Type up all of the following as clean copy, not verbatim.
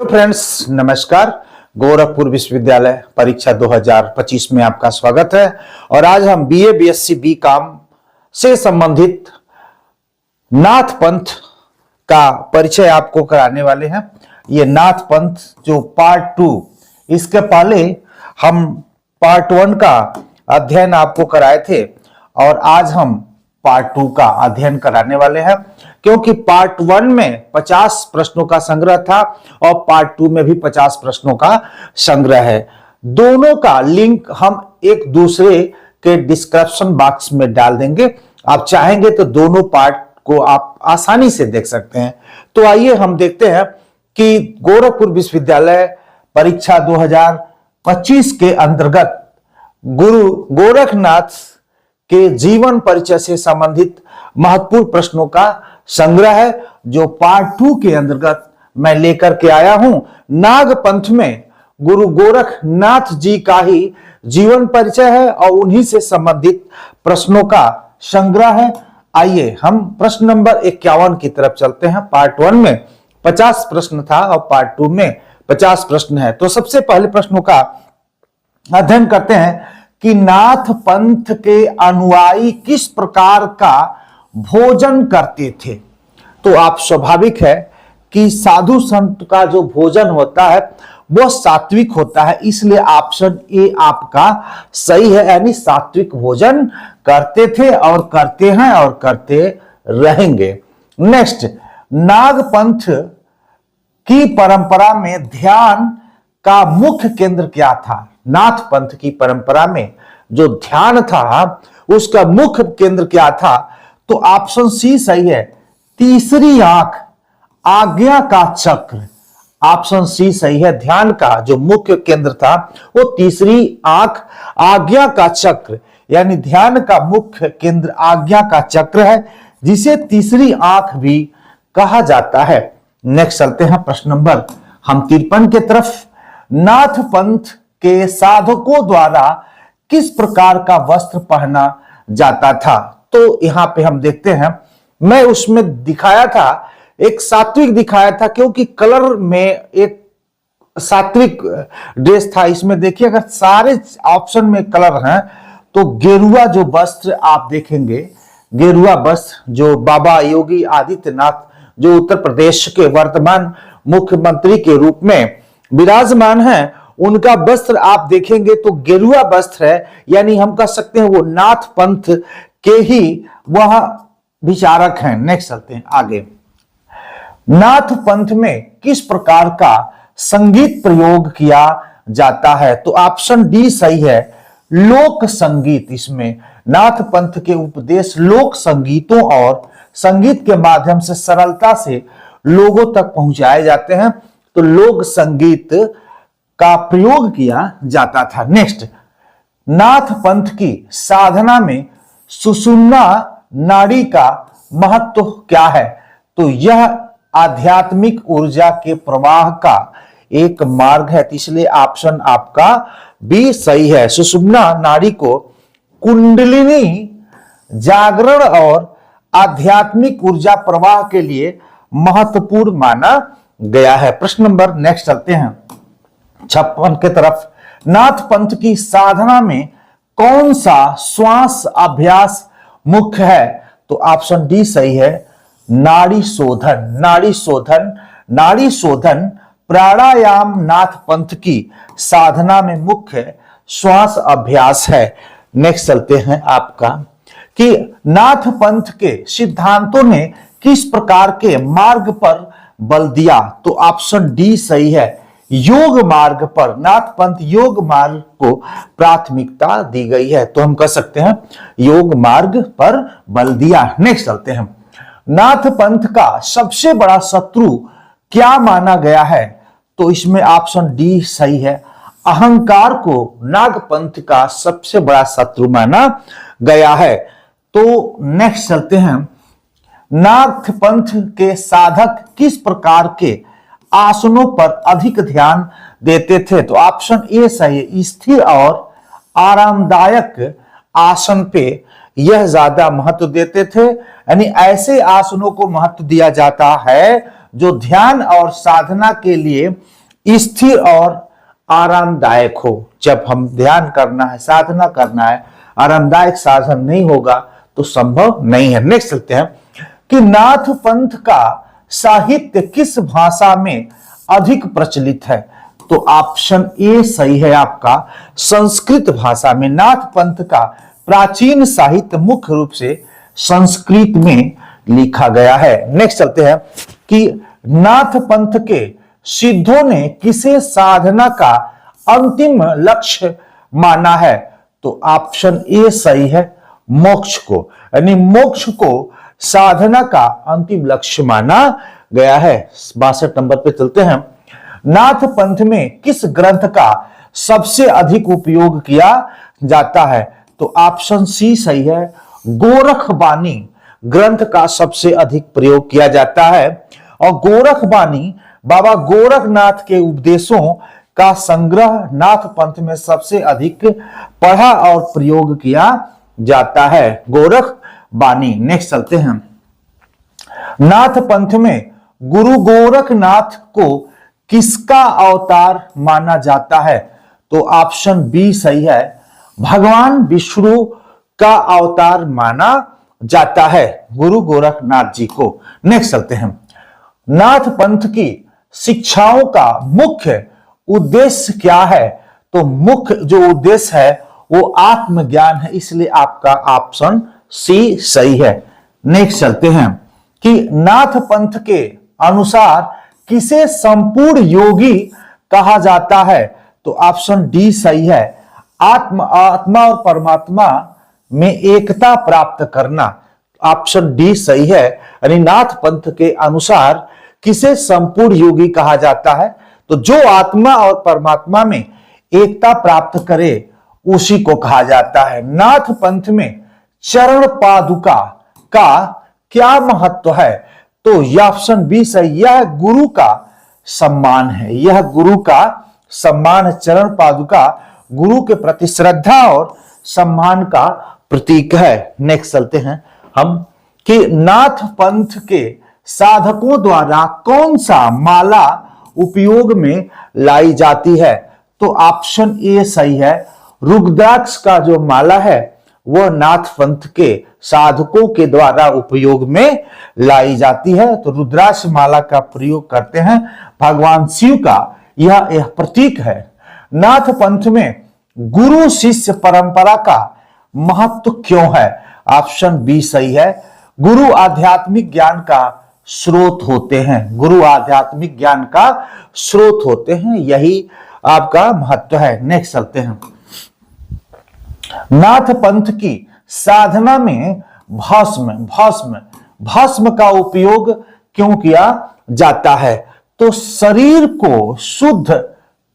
Friends नमस्कार। गोरखपुर विश्वविद्यालय परीक्षा 2025 में आपका स्वागत है। और आज हम बीए बीएससी बी कॉम से संबंधित नाथ पंथ का परिचय आपको कराने वाले हैं। ये नाथ पंथ जो पार्ट 2, इसके पहले हम पार्ट 1 का अध्ययन आपको कराए थे और आज हम पार्ट 2 का अध्ययन कराने वाले हैं, क्योंकि पार्ट 1 में 50 प्रश्नों का संग्रह था और पार्ट 2 में भी 50 प्रश्नों का संग्रह है। दोनों का लिंक हम एक दूसरे के डिस्क्रिप्शन बॉक्स में डाल देंगे। आप चाहेंगे तो दोनों पार्ट को आप आसानी से देख सकते हैं। तो आइए हम देखते हैं कि गोरखपुर विश्वविद्यालय परीक्षा 2025 के अंतर्गत गुरु गोरखनाथ के जीवन परिचय से संबंधित महत्वपूर्ण प्रश्नों का संग्रह है, जो पार्ट 2 के अंतर्गत मैं लेकर के आया हूं। नाग पंथ में गुरु गोरखनाथ जी का ही जीवन परिचय है और उन्हीं से संबंधित प्रश्नों का संग्रह है। आइए हम प्रश्न नंबर 51 की तरफ चलते हैं। पार्ट 1 में 50 प्रश्न था और पार्ट 2 में 50 प्रश्न है। तो सबसे पहले प्रश्नों का अध्ययन करते हैं कि नाथ पंथ के अनुयायी किस प्रकार का भोजन करते थे। तो आप स्वाभाविक है कि साधु संत का जो भोजन होता है वह सात्विक होता है, इसलिए ऑप्शन ए आपका सही है, यानी सात्विक भोजन करते थे और करते हैं और करते रहेंगे। नेक्स्ट, नाग पंथ की परंपरा में ध्यान का मुख्य केंद्र क्या था। नाथ पंथ की परंपरा में जो ध्यान था उसका मुख्य केंद्र क्या था। तो ऑप्शन सी सही है, तीसरी आंख, आज्ञा का चक्र। ऑप्शन सी सही है, ध्यान का जो मुख्य केंद्र था वो तीसरी आंख, आज्ञा का चक्र, यानी ध्यान का मुख्य केंद्र आज्ञा का चक्र है, जिसे तीसरी आंख भी कहा जाता है। नेक्स्ट चलते हैं प्रश्न नंबर हम 53 के तरफ। नाथ पंथ के साधकों द्वारा किस प्रकार का वस्त्र पहना जाता था। तो यहां पे हम देखते हैं, मैं उसमें दिखाया था एक सात्विक दिखाया था, क्योंकि कलर में एक सात्विक ड्रेस था। इसमें देखिए अगर सारे ऑप्शन में कलर हैं तो गेरुआ जो वस्त्र आप देखेंगे, गेरुआ वस्त्र जो बाबा योगी आदित्यनाथ जो उत्तर प्रदेश के वर्तमान मुख्यमंत्री के रूप में विराजमान हैं, उनका वस्त्र आप देखेंगे तो गेरुआ वस्त्र है, यानी हम कह सकते हैं वो नाथ पंथ के ही वह विचारक हैं। नेक्स्ट चलते हैं आगे। नाथ पंथ में किस प्रकार का संगीत प्रयोग किया जाता है। तो ऑप्शन डी सही है, लोक संगीत। इसमें नाथ पंथ के उपदेश लोक संगीतों और संगीत के माध्यम से सरलता से लोगों तक पहुंचाए जाते हैं, तो लोक संगीत का प्रयोग किया जाता था। नेक्स्ट, नाथ पंथ की साधना में सुषुम्ना नाड़ी का महत्व क्या है। तो यह आध्यात्मिक ऊर्जा के प्रवाह का एक मार्ग है, इसलिए ऑप्शन आपका बी सही है। सुषुम्ना नाड़ी को कुंडलिनी जागरण और आध्यात्मिक ऊर्जा प्रवाह के लिए महत्वपूर्ण माना गया है। प्रश्न नंबर नेक्स्ट चलते हैं 56 के तरफ। नाथ पंथ की साधना में कौन सा श्वास अभ्यास मुख्य है। तो ऑप्शन डी सही है, नाड़ी शोधन। नाड़ी शोधन प्राणायाम नाथ पंथ की साधना में मुख्य श्वास अभ्यास है। नेक्स्ट चलते हैं आपका कि नाथ पंथ के सिद्धांतों ने किस प्रकार के मार्ग पर बल दिया। तो ऑप्शन डी सही है, योग मार्ग पर। नाथ पंथ योग मार्ग को प्राथमिकता दी गई है, तो हम कह सकते हैं योग मार्ग पर बल दिया। नेक्स्ट चलते हैं, नाथ पंथ का सबसे बड़ा शत्रु क्या माना गया है। तो इसमें ऑप्शन डी सही है, अहंकार को नाग पंथ का सबसे बड़ा शत्रु माना गया है। तो नेक्स्ट चलते हैं, नाथ पंथ के साधक किस प्रकार के आसनों पर अधिक ध्यान देते थे। तो ऑप्शन ए सही है, स्थिर और आरामदायक आसन पे यह ज्यादा महत्व देते थे। यानी ऐसे आसनों को महत्व दिया जाता है जो ध्यान और साधना के लिए स्थिर और आरामदायक हो। जब हम ध्यान करना है, साधना करना है, आरामदायक साधन नहीं होगा तो संभव नहीं है। नेक्स्ट चलते हैं कि नाथ पंथ का साहित्य किस भाषा में अधिक प्रचलित है? तो ऑप्शन ए सही है आपका, संस्कृत भाषा में। नाथ पंथ का प्राचीन साहित्य मुख्य रूप से संस्कृत में लिखा गया है। नेक्स्ट चलते हैं कि नाथ पंथ के सिद्धों ने किसे साधना का अंतिम लक्ष्य माना है? तो ऑप्शन ए सही है, मोक्ष को। यानी मोक्ष को साधना का अंतिम लक्ष्य माना गया है। 62 नंबर पे चलते हैं। नाथ पंथ में किस ग्रंथ का सबसे अधिक उपयोग किया जाता है? तो ऑप्शन सी सही है, गोरखबानी ग्रंथ का सबसे अधिक प्रयोग किया जाता है। और गोरखबानी बाबा गोरखनाथ के उपदेशों का संग्रह नाथ पंथ में सबसे अधिक पढ़ा और प्रयोग किया जाता है, गोरखबानी। नेक्स्ट चलते हैं। नाथ पंथ में गुरु गोरखनाथ को किसका अवतार माना जाता है? तो ऑप्शन बी सही है, भगवान विष्णु का अवतार माना जाता है गुरु गोरखनाथ जी को। नेक्स्ट चलते हैं। नाथ पंथ की शिक्षाओं का मुख्य उद्देश्य क्या है? तो मुख्य जो उद्देश्य है वो आत्मज्ञान है, इसलिए आपका ऑप्शन सी सही है। नेक्स्ट चलते हैं कि नाथ पंथ के अनुसार किसे संपूर्ण योगी कहा जाता है? तो ऑप्शन डी सही है, आत्मा और परमात्मा में एकता प्राप्त करना। ऑप्शन डी सही है। यानी नाथ पंथ के अनुसार किसे संपूर्ण योगी कहा जाता है? तो जो आत्मा और परमात्मा में एकता प्राप्त करे उसी को कहा जाता है। नाथ पंथ में चरण पादुका का क्या महत्व है? तो यह ऑप्शन बी सही, यह गुरु का सम्मान है। यह गुरु का सम्मान है। चरण पादुका गुरु के प्रति श्रद्धा और सम्मान का प्रतीक है। नेक्स्ट चलते हैं हम कि नाथ पंथ के साधकों द्वारा कौन सा माला उपयोग में लाई जाती है? तो ऑप्शन ए सही है, रुद्राक्ष का जो माला है वह नाथ पंथ के साधकों के द्वारा उपयोग में लाई जाती है। तो रुद्राक्ष माला का प्रयोग करते हैं भगवान शिव का, यह प्रतीक है। नाथ पंथ में गुरु शिष्य परंपरा का महत्व क्यों है? ऑप्शन बी सही है, गुरु आध्यात्मिक ज्ञान का स्रोत होते हैं। गुरु आध्यात्मिक ज्ञान का स्रोत होते हैं, यही आपका महत्व है। नेक्स्ट चलते हैं। नाथ पंथ की साधना में भस्म का उपयोग क्यों किया जाता है? तो शरीर को शुद्ध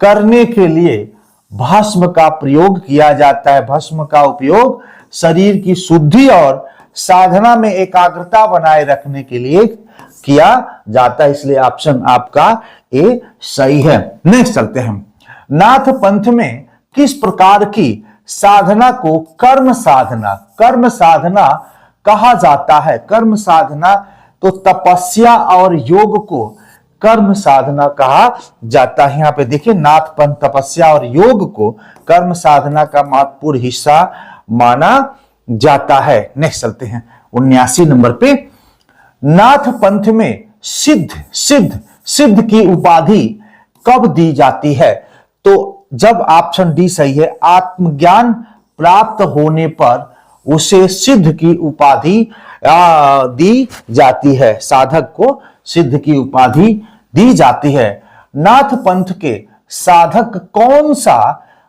करने के लिए भस्म का प्रयोग किया जाता है। भस्म का उपयोग शरीर की शुद्धि और साधना में एकाग्रता बनाए रखने के लिए किया जाता है, इसलिए ऑप्शन आपका ए सही है। नेक्स्ट चलते हैं। नाथ पंथ में किस प्रकार की साधना को कर्म साधना कहा जाता है? कर्म साधना तो तपस्या और योग को कर्म साधना कहा जाता है। यहां पे देखिए, नाथ पंथ तपस्या और योग को कर्म साधना का महत्वपूर्ण हिस्सा माना जाता है। नेक्स्ट चलते हैं 79 नंबर पे। नाथ पंथ में सिद्ध की उपाधि कब दी जाती है? तो जब ऑप्शन डी सही है, आत्मज्ञान प्राप्त होने पर उसे सिद्ध की उपाधि दी जाती है। साधक को सिद्ध की उपाधि दी जाती है। नाथ पंथ के साधक कौन सा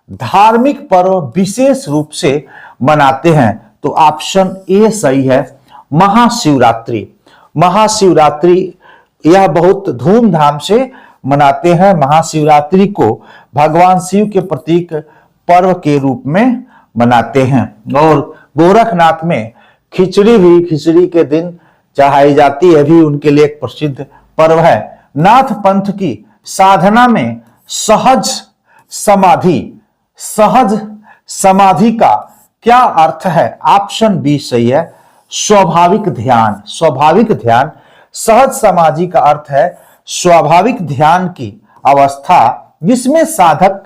धार्मिक पर्व विशेष रूप से मनाते हैं? तो ऑप्शन ए सही है, महाशिवरात्रि। महाशिवरात्रि यह बहुत धूमधाम से मनाते हैं। महाशिवरात्रि को भगवान शिव के प्रतीक पर्व के रूप में मनाते हैं। और गोरखनाथ में खिचड़ी के दिन चढ़ाई जाती है, भी उनके लिए एक प्रसिद्ध पर्व है। नाथ पंथ की साधना में सहज समाधि का क्या अर्थ है? ऑप्शन बी सही है, स्वाभाविक ध्यान। स्वाभाविक ध्यान, सहज समाधि का अर्थ है स्वाभाविक ध्यान की अवस्था जिसमें साधक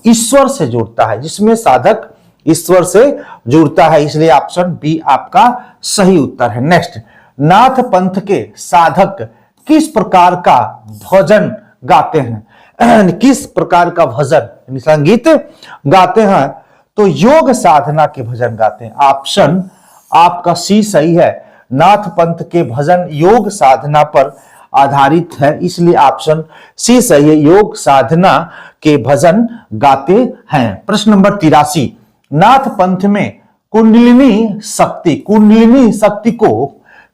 ईश्वर से जुड़ता है, जिसमें साधक ईश्वर से जुड़ता है, इसलिए ऑप्शन बी आपका सही उत्तर है। नेक्स्ट, नाथ पंथ के साधक किस प्रकार का भजन गाते हैं? किस प्रकार का भजन संगीत गाते हैं? तो योग साधना के भजन गाते हैं। ऑप्शन आपका सी सही है, नाथ पंथ के भजन योग साधना पर आधारित है, इसलिए ऑप्शन सी सही है, योग साधना के भजन गाते हैं। प्रश्न नंबर 83, नाथ पंथ में कुंडलिनी शक्ति को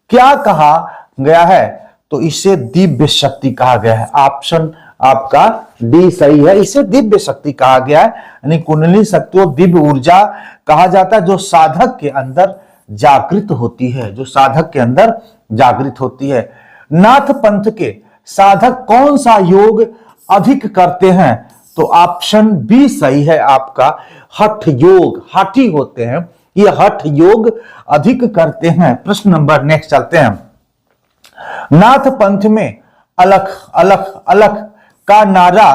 क्या कहा गया है? तो इसे दिव्य शक्ति कहा गया है। ऑप्शन आपका डी सही है, इसे दिव्य शक्ति कहा गया है, यानी कुंडलिनी शक्ति को दिव्य ऊर्जा कहा जाता है जो साधक के अंदर जागृत होती है, जो साधक के अंदर जागृत होती है। नाथ पंथ के साधक कौन सा योग अधिक करते हैं? तो ऑप्शन बी सही है आपका, हठ योग। हठी होते हैं, ये हठ योग अधिक करते हैं। प्रश्न नंबर नेक्स्ट चलते हैं, नाथ पंथ में अलख अलख अलख का नारा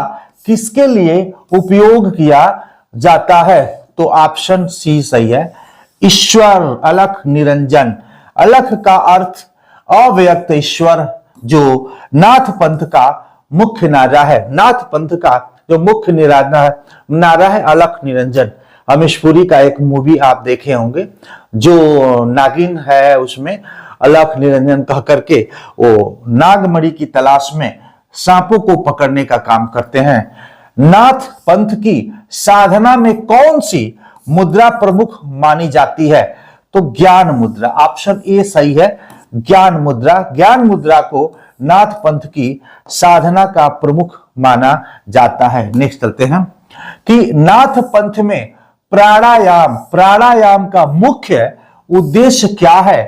किसके लिए उपयोग किया जाता है? तो ऑप्शन सी सही है, ईश्वर, अलख निरंजन। अलख का अर्थ अव्यक्त ईश्वर, जो नाथ पंथ का मुख्य नारा है। नाथ पंथ का जो मुख्य नारा है अलख निरंजन। अमीशपुरी का एक मूवी आप देखे होंगे, जो नागिन है उसमें अलख निरंजन कह करके वो नागमणि की तलाश में सांपों को पकड़ने का काम करते हैं। नाथ पंथ की साधना में कौन सी मुद्रा प्रमुख मानी जाती है? तो ज्ञान मुद्रा। ऑप्शन ए सही है, ज्ञान मुद्रा। ज्ञान मुद्रा को नाथ पंथ की साधना का प्रमुख माना जाता है। नेक्स्ट चलते हैं कि नाथ पंथ में प्राणायाम का मुख्य उद्देश्य क्या है?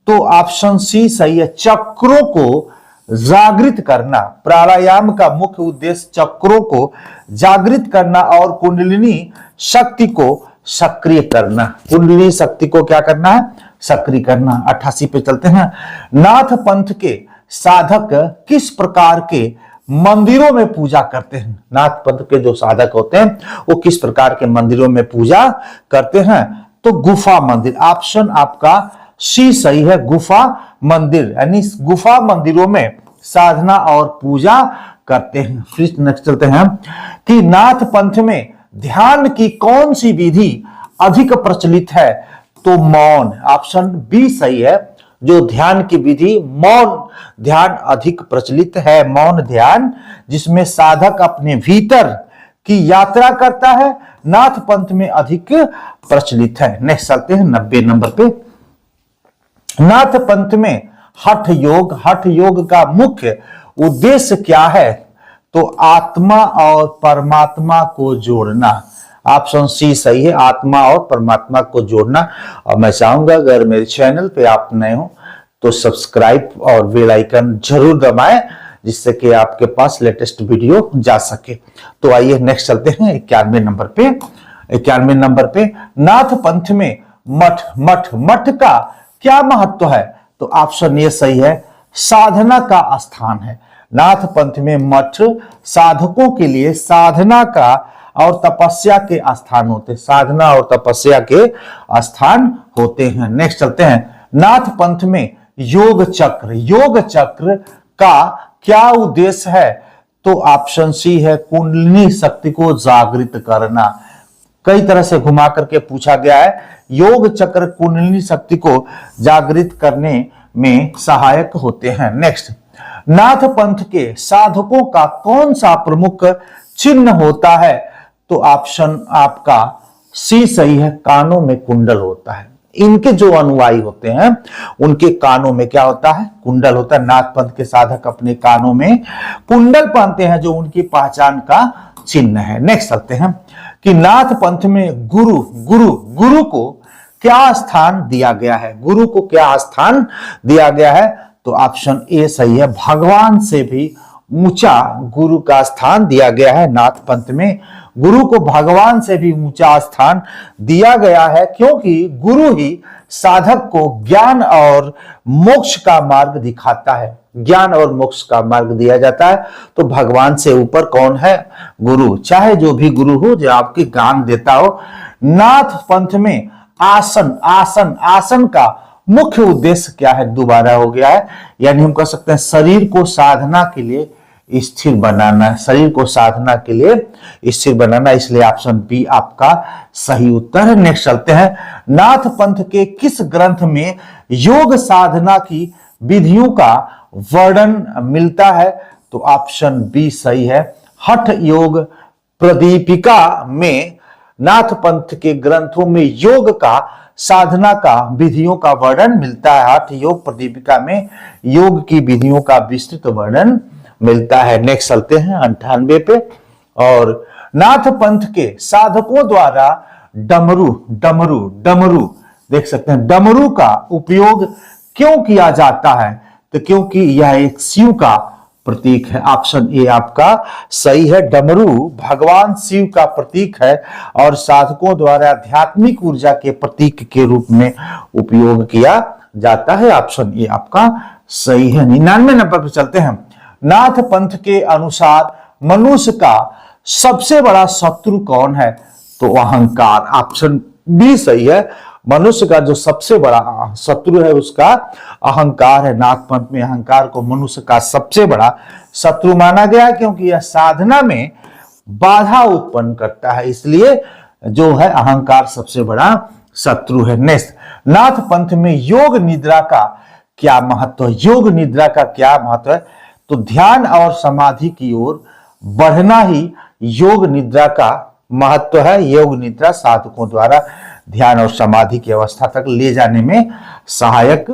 तो ऑप्शन सी सही है, चक्रों को जागृत करना। प्राणायाम का मुख्य उद्देश्य चक्रों को जागृत करना और कुंडलिनी शक्ति को सक्रिय करना। कुंडलिनी शक्ति को क्या करना है? सक्रिय करना। 88 पे चलते हैं, नाथ पंथ के साधक किस प्रकार के मंदिरों में पूजा करते हैं? नाथ पंथ के जो साधक होते हैं वो किस प्रकार के मंदिरों में पूजा करते हैं? तो गुफा मंदिर। ऑप्शन आपका सी सही है, गुफा मंदिर, यानी गुफा मंदिरों में साधना और पूजा करते हैं। फिर नेक्स्ट चलते हैं कि नाथ पंथ में ध्यान की कौन सी विधि अधिक प्रचलित है? तो मौन। ऑप्शन बी सही है, जो ध्यान की विधि मौन ध्यान अधिक प्रचलित है। मौन ध्यान जिसमें साधक अपने भीतर की यात्रा करता है, नाथ पंथ में अधिक प्रचलित है। नेक्स्ट चलते हैं 90 नंबर पे, नाथ पंथ में हठ योग का मुख्य उद्देश्य क्या है? तो आत्मा और परमात्मा को जोड़ना। ऑप्शन सी सही है, आत्मा और परमात्मा को जोड़ना। और मैं चाहूंगा अगर मेरे चैनल पे आप नए हो तो सब्सक्राइब और बेल आइकन जरूर दबाएं, जिससे कि आपके पास लेटेस्ट वीडियो जा सके। तो आइए नेक्स्ट चलते हैं 91 नंबर पे। 91 नंबर पे, नाथ पंथ में मठ का क्या महत्व है? तो ऑप्शन ए सही है, साधना का स्थान है। नाथ पंथ में मठ साधकों के लिए साधना का और तपस्या के स्थान होते, साधना और तपस्या के स्थान होते हैं। नेक्स्ट चलते हैं, नाथ पंथ में योग चक्र का क्या उद्देश्य है? तो ऑप्शन सी है, कुंडलिनी शक्ति को जागृत करना। कई तरह से घुमा करके पूछा गया है, योग चक्र कुंडलिनी शक्ति को जागृत करने में सहायक होते हैं। नेक्स्ट, नाथ पंथ के साधकों का कौन सा प्रमुख चिन्ह होता है? तो ऑप्शन आपका सी सही है, कानों में कुंडल होता है। इनके जो अनुयायी होते हैं उनके कानों में क्या होता है? कुंडल होता है। नाथ पंथ के साधक अपने कानों में कुंडल पहनते हैं, जो उनकी पहचान का चिन्ह है। नेक्स्ट चलते हैं कि नाथ पंथ में गुरु को क्या स्थान दिया गया है? गुरु को क्या स्थान दिया गया है? तो ऑप्शन ए सही है, भगवान से भी ऊंचा गुरु का स्थान दिया गया है। नाथ पंथ में गुरु को भगवान से भी ऊंचा स्थान दिया गया है, क्योंकि गुरु ही साधक को ज्ञान और मोक्ष का मार्ग दिखाता है। ज्ञान और मोक्ष का मार्ग दिया जाता है, तो भगवान से ऊपर कौन है? गुरु। चाहे जो भी गुरु हो, जो आपकी ज्ञान देता हो। नाथ पंथ में आसन आसन आसन का मुख्य उद्देश्य क्या है? दोबारा हो गया है, यानी हम कह सकते हैं शरीर को साधना के लिए स्थिर बनाना, शरीर को साधना के लिए स्थिर बनाना, इसलिए ऑप्शन बी आपका सही उत्तर है। नेक्स्ट चलते हैं, नाथ पंथ के किस ग्रंथ में योग साधना की विधियों का वर्णन मिलता है? तो ऑप्शन बी सही है। हठ योग प्रदीपिका में नाथ पंथ के ग्रंथों में योग का साधना का विधियों का वर्णन मिलता है। हठ योग प्रदीपिका में योग की विधियों का विस्तृत वर्णन मिलता है। नेक्स्ट चलते हैं 98 पे, और नाथ पंथ के साधकों द्वारा डमरू डमरू डमरू देख सकते हैं, डमरू का उपयोग क्यों किया जाता है? तो क्योंकि यह एक शिव का प्रतीक है। ऑप्शन ए आपका सही है। डमरू भगवान शिव का प्रतीक है और साधकों द्वारा आध्यात्मिक ऊर्जा के प्रतीक के रूप में उपयोग किया जाता है। ऑप्शन ए आपका सही है। 99 नंबर पर चलते हैं, नाथ पंथ के अनुसार मनुष्य का सबसे बड़ा शत्रु कौन है? तो अहंकार। ऑप्शन बी सही है। मनुष्य का जो सबसे बड़ा शत्रु है उसका अहंकार है। नाथ पंथ में अहंकार को मनुष्य का सबसे बड़ा शत्रु माना गया है, क्योंकि यह साधना में बाधा उत्पन्न करता है, इसलिए जो है अहंकार सबसे बड़ा शत्रु है। नेक्स्ट, नाथ पंथ में योग निद्रा का क्या महत्व है? योग निद्रा का क्या महत्व है? तो ध्यान और समाधि की ओर बढ़ना ही योग निद्रा का महत्व है। योग निद्रा साधकों द्वारा ध्यान और समाधि की अवस्था तक ले जाने में सहायक